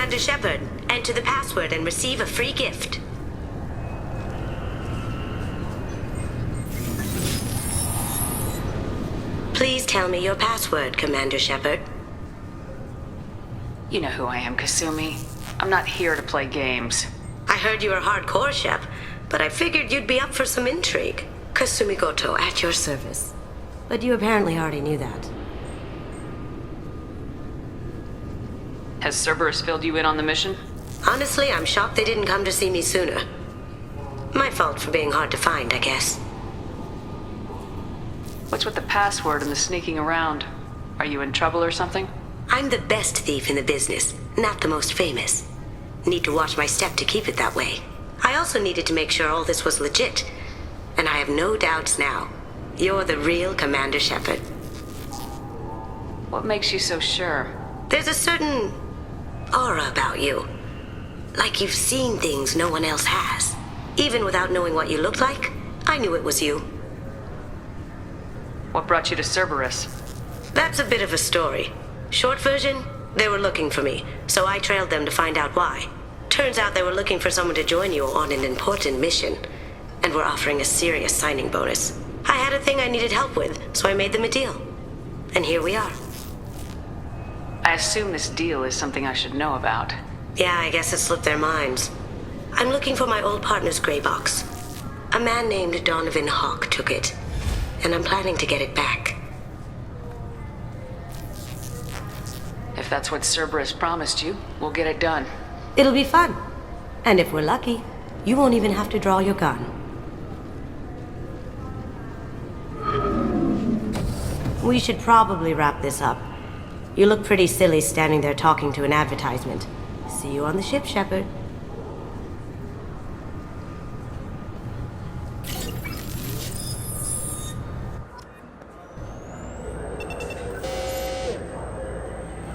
Commander Shepard. Enter the password and receive a free gift. Please tell me your password, Commander Shepard. You know who I am, Kasumi. I'm not here to play games. I heard you were hardcore, Shep, but I figured you'd be up for some intrigue. Kasumi Goto, at your service. But you apparently already knew that. Has Cerberus filled you in on the mission? Honestly, I'm shocked they didn't come to see me sooner. My fault for being hard to find, I guess. What's with the password and the sneaking around? Are you in trouble or something? I'm the best thief in the business, not the most famous. Need to watch my step to keep it that way. I also needed to make sure all this was legit. And I have no doubts now. You're the real Commander Shepard. What makes you so sure? There's a certain aura about you. Like you've seen things no one else has. Even without knowing what you looked like, I knew it was you. What brought you to Cerberus? That's a bit of a story. Short version, they were looking for me, so I trailed them to find out why. Turns out they were looking for someone to join you on an important mission, and were offering a serious signing bonus. I had a thing I needed help with, so I made them a deal. And here we are. I assume this deal is something I should know about. Yeah, I guess it slipped their minds. I'm looking for my old partner's gray box. A man named Donovan Hawk took it, and I'm planning to get it back. If that's what Cerberus promised you, we'll get it done. It'll be fun. And if we're lucky, you won't even have to draw your gun. We should probably wrap this up. You look pretty silly standing there talking to an advertisement. See you on the ship, Shepard.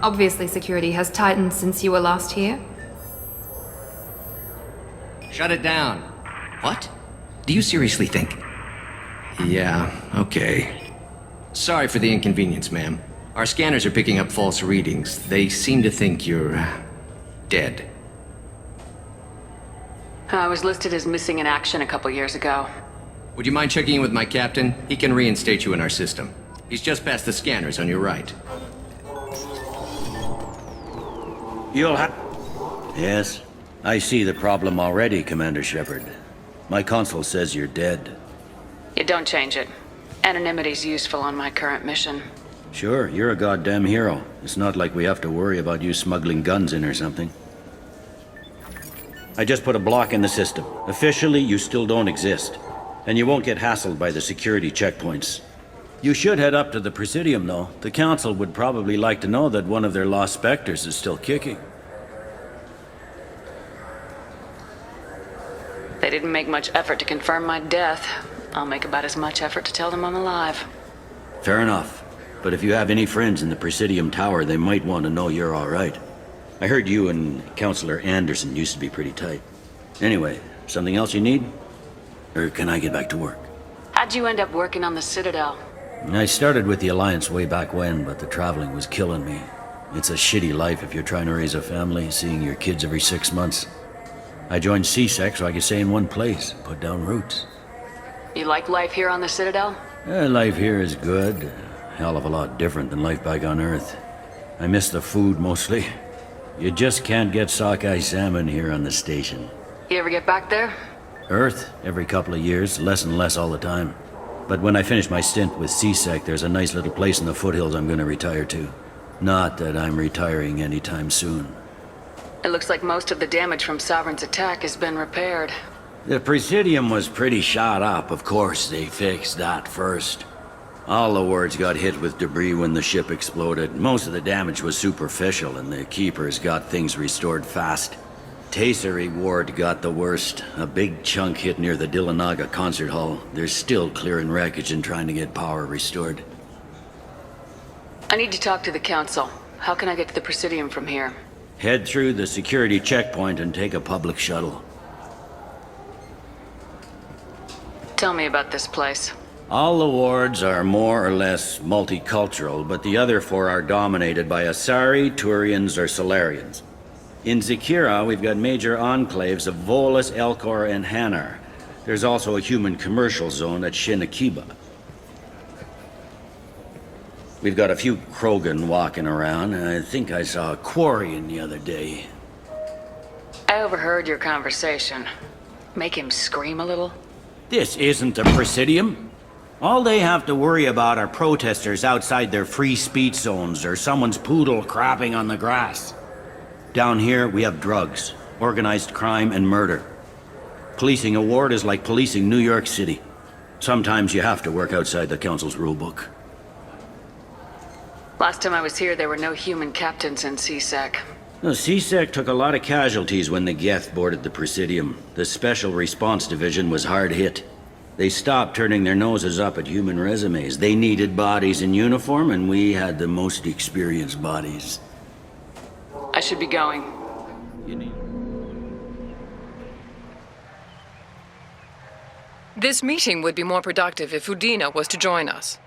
Obviously, security has tightened since you were last here. Shut it down. What? Do you seriously think? Yeah, okay. Sorry for the inconvenience, ma'am. Our scanners are picking up false readings. They seem to think you're dead. I was listed as missing in action a couple years ago. Would you mind checking in with my captain? He can reinstate you in our system. He's just past the scanners on your right. You'll have... Yes, I see the problem already, Commander Shepard. My console says you're dead. You don't change it. Anonymity's useful on my current mission. Sure, you're a goddamn hero. It's not like we have to worry about you smuggling guns in or something. I just put a block in the system. Officially, you still don't exist. And you won't get hassled by the security checkpoints. You should head up to the Presidium, though. The Council would probably like to know that one of their lost specters is still kicking. They didn't make much effort to confirm my death. I'll make about as much effort to tell them I'm alive. Fair enough. But if you have any friends in the Presidium Tower, they might want to know you're all right. I heard you and Counselor Anderson used to be pretty tight. Anyway, something else you need? Or can I get back to work? How'd you end up working on the Citadel? I started with the Alliance way back when, but the traveling was killing me. It's a shitty life if you're trying to raise a family, seeing your kids every 6 months. I joined CSEC so I could stay in one place, put down roots. You like life here on the Citadel? Life here is good. Hell of a lot different than life back on Earth. I miss the food mostly. You just can't get sockeye salmon here on the station. You ever get back there? Earth, every couple of years, less and less all the time. But when I finish my stint with CSEC, there's a nice little place in the foothills I'm gonna retire to. Not that I'm retiring anytime soon. It looks like most of the damage from Sovereign's attack has been repaired. The Presidium was pretty shot up. Of course, they fixed that first. All the wards got hit with debris when the ship exploded. Most of the damage was superficial, and the Keepers got things restored fast. Tasery Ward got the worst. A big chunk hit near the Dillanaga concert hall. They're still clearing wreckage and trying to get power restored. I need to talk to the Council. How can I get to the Presidium from here? Head through the security checkpoint and take a public shuttle. Tell me about this place. All the wards are more or less multicultural, but the other 4 are dominated by Asari, Turians, or Solarians. In Zakira, we've got major enclaves of Volus, Elcor, and Hanar. There's also a human commercial zone at Shinakiba. We've got a few Krogan walking around, and I think I saw a Quarian the other day. I overheard your conversation. Make him scream a little? This isn't a Presidium. All they have to worry about are protesters outside their free speech zones or someone's poodle crapping on the grass. Down here, we have drugs, organized crime, and murder. Policing a ward is like policing New York City. Sometimes you have to work outside the Council's rulebook. Last time I was here, there were no human captains in CSEC. The CSEC took a lot of casualties when the Geth boarded the Presidium. The Special Response Division was hard hit. They stopped turning their noses up at human resumes. They needed bodies in uniform, and we had the most experienced bodies. I should be going. You need... This meeting would be more productive if Udina was to join us.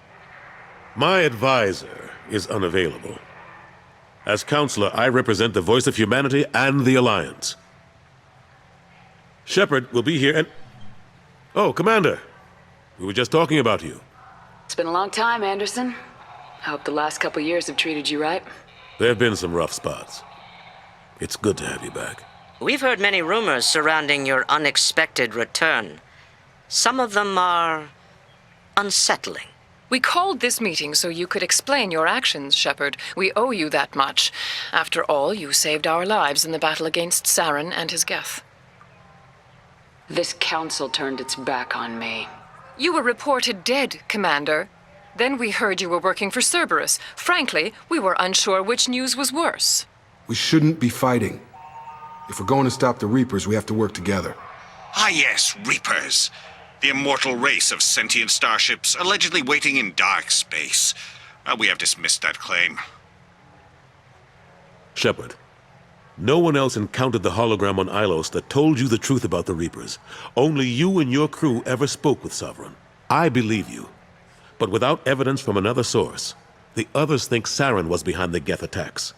My advisor is unavailable. As counselor, I represent the voice of humanity and the Alliance. Shepard will be here and... Oh, Commander. We were just talking about you. It's been a long time, Anderson. I hope the last couple years have treated you right. There have been some rough spots. It's good to have you back. We've heard many rumors surrounding your unexpected return. Some of them are unsettling. We called this meeting so you could explain your actions, Shepard. We owe you that much. After all, you saved our lives in the battle against Saren and his Geth. This council turned its back on me. You were reported dead, Commander. Then we heard you were working for Cerberus. Frankly, we were unsure which news was worse. We shouldn't be fighting. If we're going to stop the Reapers, we have to work together. Ah yes, Reapers. The immortal race of sentient starships allegedly waiting in dark space. We have dismissed that claim. Shepard, no one else encountered the hologram on Ilos that told you the truth about the Reapers. Only you and your crew ever spoke with Sovereign. I believe you. But without evidence from another source, the others think Saren was behind the Geth attacks.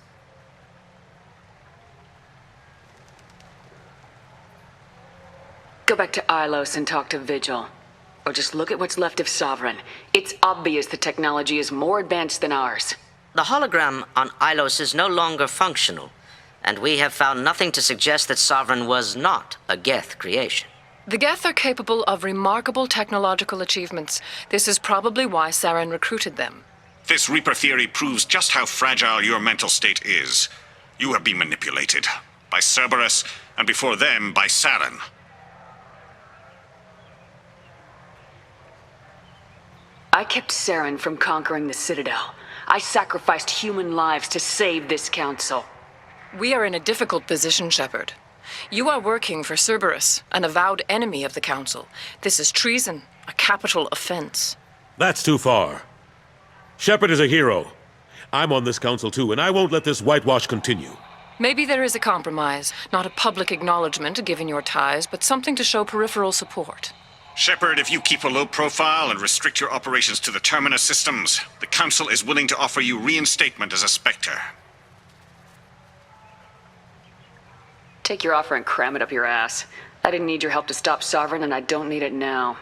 Go back to Ilos and talk to Vigil. Or just look at what's left of Sovereign. It's obvious the technology is more advanced than ours. The hologram on Ilos is no longer functional, and we have found nothing to suggest that Sovereign was not a Geth creation. The Geth are capable of remarkable technological achievements. This is probably why Saren recruited them. This Reaper theory proves just how fragile your mental state is. You have been manipulated. By Cerberus, and before them, by Saren. I kept Saren from conquering the Citadel. I sacrificed human lives to save this council. We are in a difficult position, Shepard. You are working for Cerberus, an avowed enemy of the Council. This is treason, a capital offense. That's too far. Shepard is a hero. I'm on this council too, and I won't let this whitewash continue. Maybe there is a compromise, not a public acknowledgement given your ties, but something to show peripheral support. Shepard, if you keep a low profile and restrict your operations to the Terminus systems, the Council is willing to offer you reinstatement as a Spectre. Take your offer and cram it up your ass. I didn't need your help to stop Sovereign, and I don't need it now.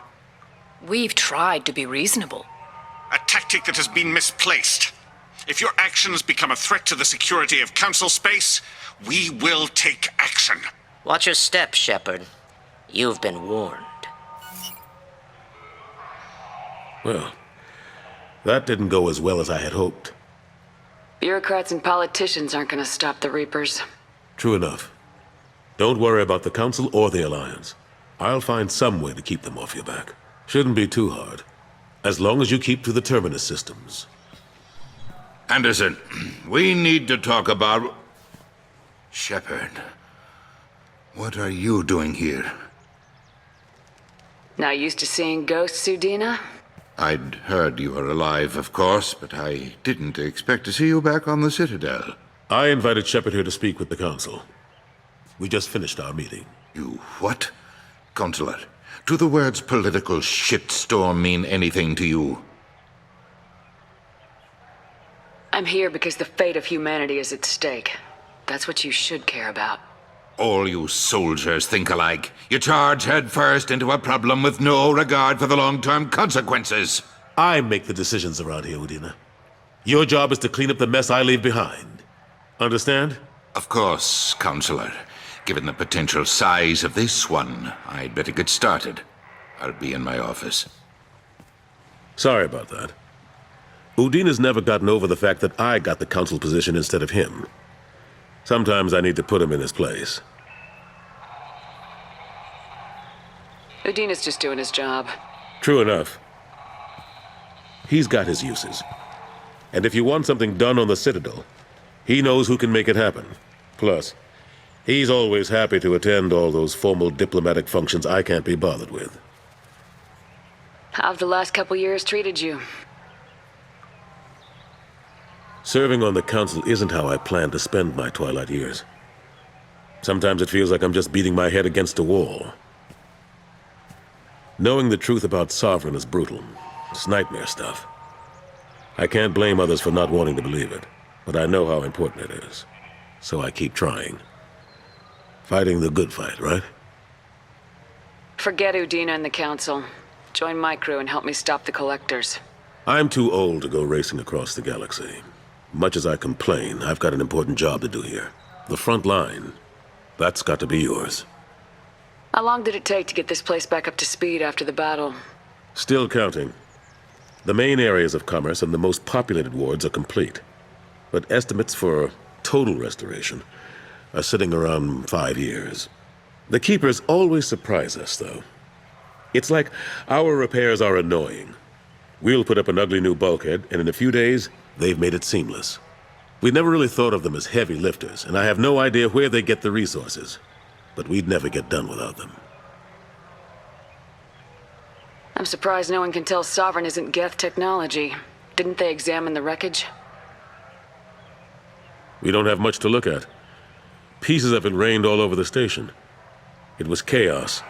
We've tried to be reasonable. A tactic that has been misplaced. If your actions become a threat to the security of Council space, we will take action. Watch your step, Shepard. You've been warned. Well, that didn't go as well as I had hoped. Bureaucrats and politicians aren't gonna stop the Reapers. True enough. Don't worry about the Council or the Alliance. I'll find some way to keep them off your back. Shouldn't be too hard. As long as you keep to the Terminus systems. Anderson, we need to talk about... Shepard. What are you doing here? Not used to seeing ghosts, Udina? I'd heard you were alive, of course, but I didn't expect to see you back on the Citadel. I invited Shepard here to speak with the Council. We just finished our meeting. You what? Consular, do the words political shitstorm mean anything to you? I'm here because the fate of humanity is at stake. That's what you should care about. All you soldiers think alike. You charge head first into a problem with no regard for the long-term consequences. I make the decisions around here, Udina. Your job is to clean up the mess I leave behind. Understand? Of course, Counselor. Given the potential size of this one, I'd better get started. I'll be in my office. Sorry about that. Udina's never gotten over the fact that I got the council position instead of him. Sometimes I need to put him in his place. Udina's just doing his job. True enough. He's got his uses. And if you want something done on the Citadel, he knows who can make it happen. Plus, he's always happy to attend all those formal diplomatic functions I can't be bothered with. How've the last couple years treated you? Serving on the council isn't how I plan to spend my twilight years. Sometimes it feels like I'm just beating my head against a wall. Knowing the truth about Sovereign is brutal. It's nightmare stuff. I can't blame others for not wanting to believe it, but I know how important it is. So I keep trying. Fighting the good fight, right? Forget Udina and the council. Join my crew and help me stop the collectors. I'm too old to go racing across the galaxy. Much as I complain, I've got an important job to do here. The front line. That's got to be yours. How long did it take to get this place back up to speed after the battle? Still counting. The main areas of commerce and the most populated wards are complete. But estimates for total restoration are sitting around 5 years. The Keepers always surprise us, though. It's like our repairs are annoying. We'll put up an ugly new bulkhead, and in a few days, they've made it seamless. We never really thought of them as heavy lifters, and I have no idea where they get the resources. But we'd never get done without them. I'm surprised no one can tell Sovereign isn't Geth technology. Didn't they examine the wreckage? We don't have much to look at. Pieces of it rained all over the station. It was chaos,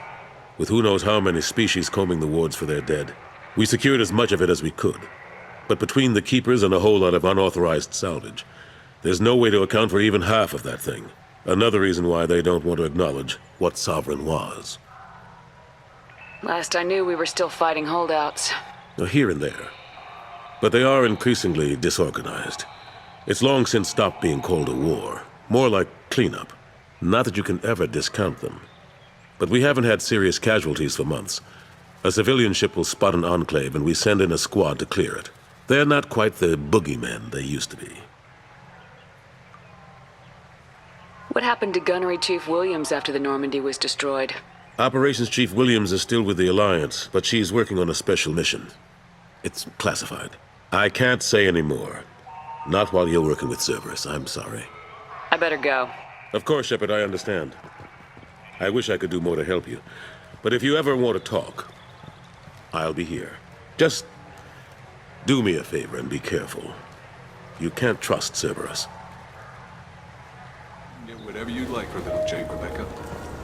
with who knows how many species combing the wards for their dead. We secured as much of it as we could. But between the Keepers and a whole lot of unauthorized salvage, there's no way to account for even half of that thing. Another reason why they don't want to acknowledge what Sovereign was. Last I knew, we were still fighting holdouts. Here and there. But they are increasingly disorganized. It's long since stopped being called a war. More like cleanup. Not that you can ever discount them. But we haven't had serious casualties for months. A civilian ship will spot an enclave and we send in a squad to clear it. They're not quite the boogeymen they used to be. What happened to Gunnery Chief Williams after the Normandy was destroyed? Operations Chief Williams is still with the Alliance, but she's working on a special mission. It's classified. I can't say any more. Not while you're working with Cerberus, I'm sorry. I better go. Of course, Shepard, I understand. I wish I could do more to help you. But if you ever want to talk, I'll be here. Just do me a favor and be careful. You can't trust Cerberus. Get whatever you'd like for little Jake, Rebecca.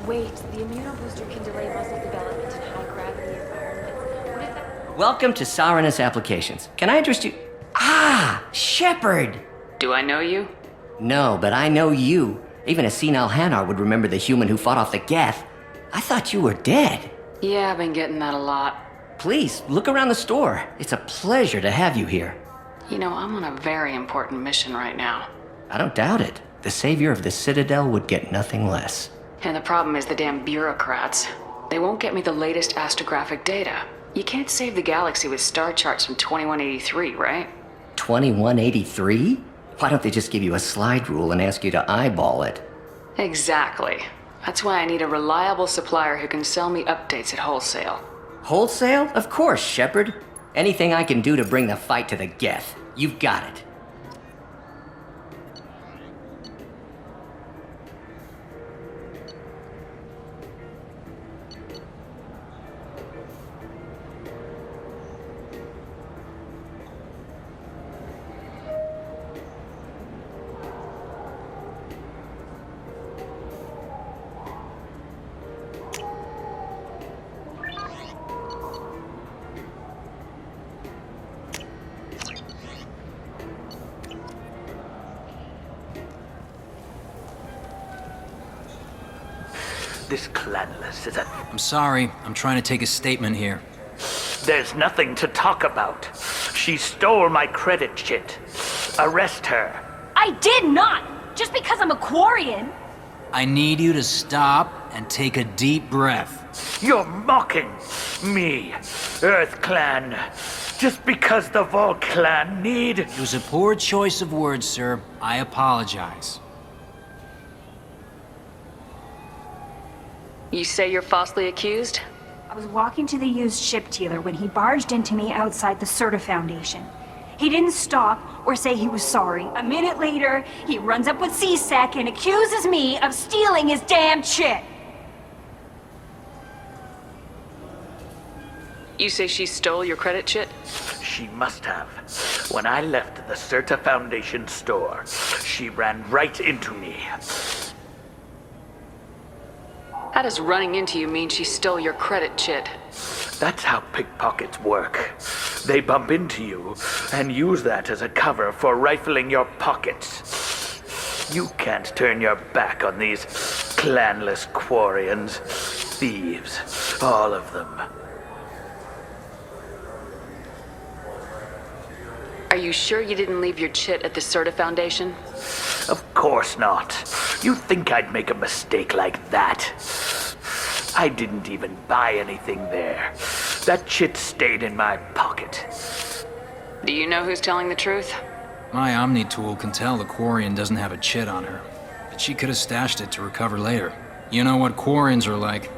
Wait, the immunobooster can delay muscle development in high-gravity environments. What is that? Welcome to Sarenus Applications. Can I interest you? Ah, Shepard! Do I know you? No, but I know you. Even a senile Hanar would remember the human who fought off the Geth. I thought you were dead. Yeah, I've been getting that a lot. Please, look around the store. It's a pleasure to have you here. You know, I'm on a very important mission right now. I don't doubt it. The savior of the Citadel would get nothing less. And the problem is the damn bureaucrats. They won't get me the latest astrographic data. You can't save the galaxy with star charts from 2183, right? 2183? Why don't they just give you a slide rule and ask you to eyeball it? Exactly. That's why I need a reliable supplier who can sell me updates at wholesale. Wholesale? Of course, Shepard. Anything I can do to bring the fight to the Geth. You've got it. This clanless is a... I'm sorry. I'm trying to take a statement here. There's nothing to talk about. She stole my credit chit. Arrest her. I did not! Just because I'm a Quarian! I need you to stop and take a deep breath. You're mocking me, Earth Clan. Just because the Vol Clan need... It was a poor choice of words, sir. I apologize. You say you're falsely accused? I was walking to the used ship dealer when he barged into me outside the Serta Foundation. He didn't stop or say he was sorry. A minute later, he runs up with C-Sec and accuses me of stealing his damn chit. You say she stole your credit chit? She must have. When I left the Serta Foundation store, she ran right into me. How does running into you mean she stole your credit chit? That's how pickpockets work. They bump into you and use that as a cover for rifling your pockets. You can't turn your back on these clanless Quarians. Thieves. All of them. Are you sure you didn't leave your chit at the Serta Foundation? Of course not. You think I'd make a mistake like that? I didn't even buy anything there. That chit stayed in my pocket. Do you know who's telling the truth? My Omni tool can tell the Quarian doesn't have a chit on her, but she could have stashed it to recover later. You know what Quarians are like.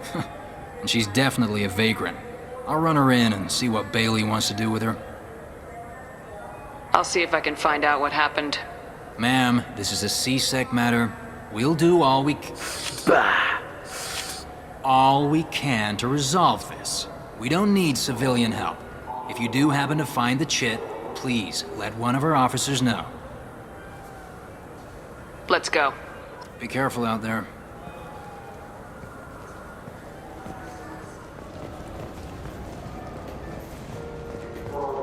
And she's definitely a vagrant. I'll run her in and see what Bailey wants to do with her. I'll see if I can find out what happened. Ma'am, this is a C-Sec matter. We'll do all we can to resolve this. We don't need civilian help. If you do happen to find the chit, please let one of our officers know. Let's go. Be careful out there.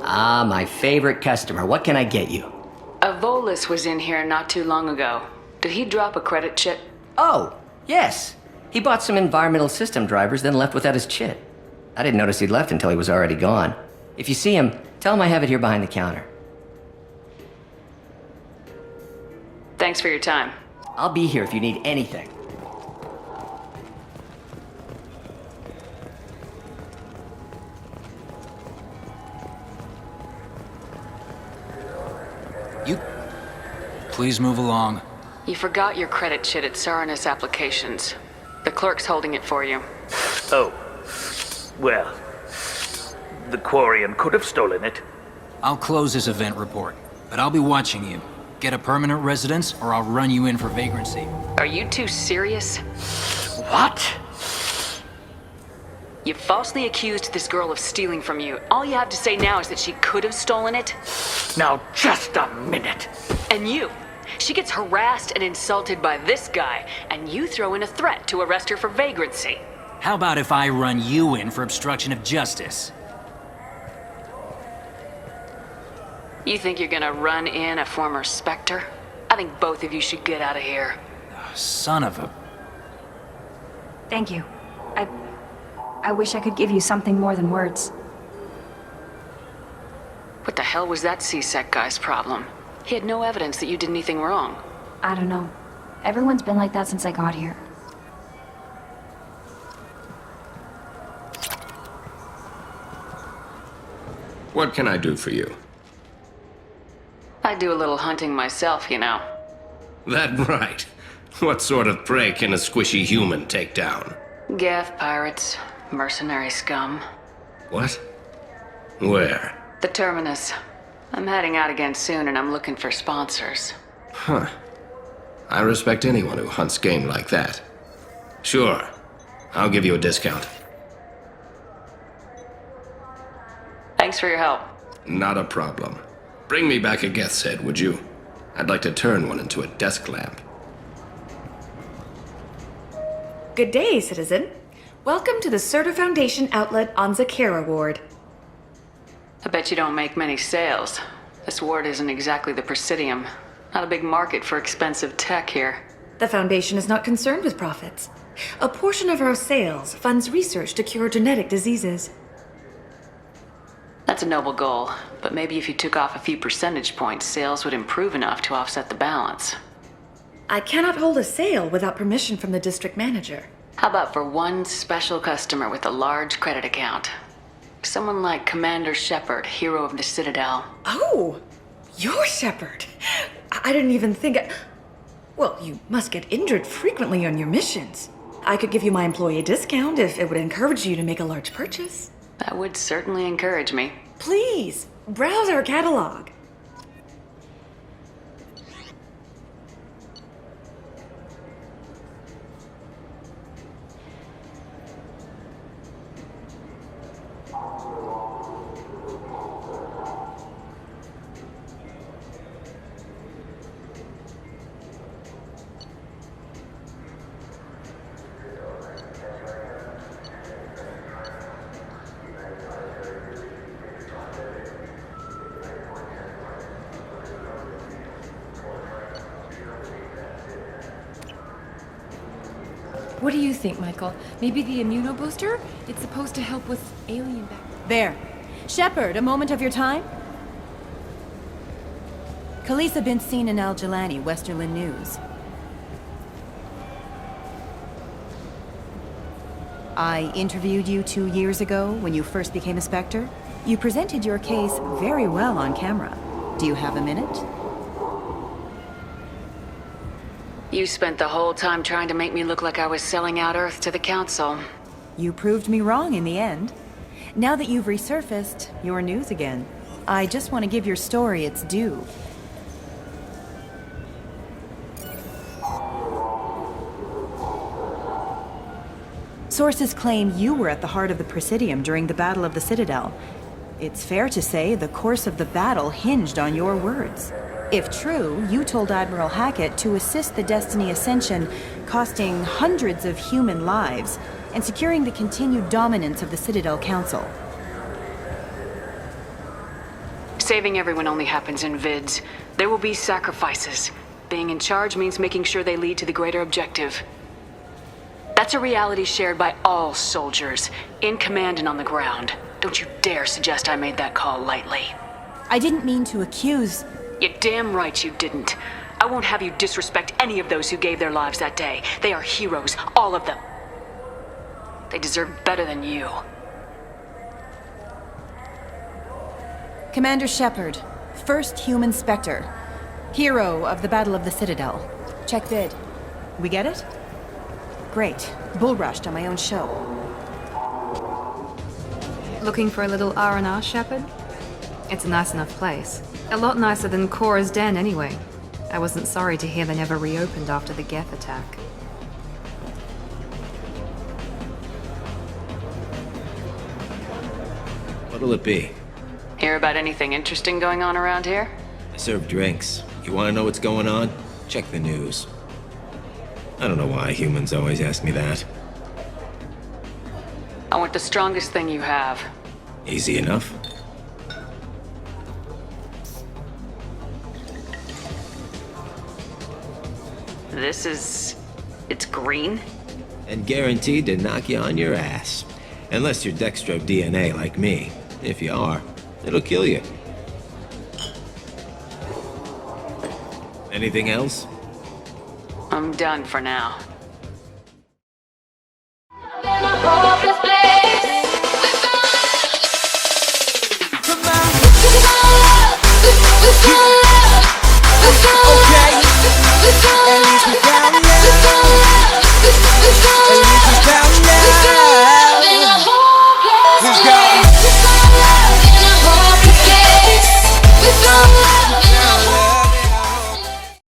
Ah, my favorite customer. What can I get you? A Volus was in here not too long ago. Did he drop a credit chit? Oh, yes. He bought some environmental system drivers, then left without his chit. I didn't notice he'd left until he was already gone. If you see him, tell him I have it here behind the counter. Thanks for your time. I'll be here if you need anything. Please move along. You forgot your credit chit at Saranus Applications. The clerk's holding it for you. Oh. Well, the Quarian could have stolen it. I'll close this event report, but I'll be watching you. Get a permanent residence, or I'll run you in for vagrancy. Are you two serious? What? You falsely accused this girl of stealing from you. All you have to say now is that she could have stolen it? Now, just a minute. And you. She gets harassed and insulted by this guy, and you throw in a threat to arrest her for vagrancy. How about if I run you in for obstruction of justice? You think you're gonna run in a former Spectre? I think both of you should get out of here. Son of a... Thank you. I wish I could give you something more than words. What the hell was that C-Sec guy's problem? He had no evidence that you did anything wrong. I don't know. Everyone's been like that since I got here. What can I do for you? I do a little hunting myself, you know. That right. What sort of prey can a squishy human take down? Geth pirates, mercenary scum. What? Where? The Terminus. I'm heading out again soon, and I'm looking for sponsors. Huh. I respect anyone who hunts game like that. Sure. I'll give you a discount. Thanks for your help. Not a problem. Bring me back a Geth's head, would you? I'd like to turn one into a desk lamp. Good day, citizen. Welcome to the Serta Foundation outlet on Zakera Ward. I bet you don't make many sales. This ward isn't exactly the Presidium. Not a big market for expensive tech here. The Foundation is not concerned with profits. A portion of our sales funds research to cure genetic diseases. That's a noble goal, but maybe if you took off a few percentage points, sales would improve enough to offset the balance. I cannot hold a sale without permission from the district manager. How about for one special customer with a large credit account? Someone like Commander Shepard, hero of the Citadel. Oh, you're Shepard. I didn't even think... Well, you must get injured frequently on your missions. I could give you my employee discount if it would encourage you to make a large purchase. That would certainly encourage me. Please, browse our catalog. What do you think, Michael? Maybe the immunobooster? It's supposed to help with alien back. There. Shepard, a moment of your time? Khaleesa been seen in Al Jelani, Westerland News. I interviewed you 2 years ago when you first became a Spectre. You presented your case very well on camera. Do you have a minute? You spent the whole time trying to make me look like I was selling out Earth to the Council. You proved me wrong in the end. Now that you've resurfaced, you're news again. I just want to give your story its due. Sources claim you were at the heart of the Presidium during the Battle of the Citadel. It's fair to say the course of the battle hinged on your words. If true, you told Admiral Hackett to assist the Destiny Ascension, costing hundreds of human lives, and securing the continued dominance of the Citadel Council. Saving everyone only happens in vids. There will be sacrifices. Being in charge means making sure they lead to the greater objective. That's a reality shared by all soldiers, in command and on the ground. Don't you dare suggest I made that call lightly. I didn't mean to accuse... You're damn right you didn't. I won't have you disrespect any of those who gave their lives that day. They are heroes, all of them. They deserve better than you. Commander Shepard, first human Spectre. Hero of the Battle of the Citadel. Check bid. We get it? Great. Bull rushed on my own show. Looking for a little R&R, Shepard? It's a nice enough place. A lot nicer than Cora's den, anyway. I wasn't sorry to hear they never reopened after the Geth attack. What'll it be? Hear about anything interesting going on around here? I serve drinks. You want to know what's going on? Check the news. I don't know why humans always ask me that. I want the strongest thing you have. Easy enough. This is... it's green? And guaranteed to knock you on your ass. Unless you're Dextro DNA like me. If you are, it'll kill you. Anything else? I'm done for now.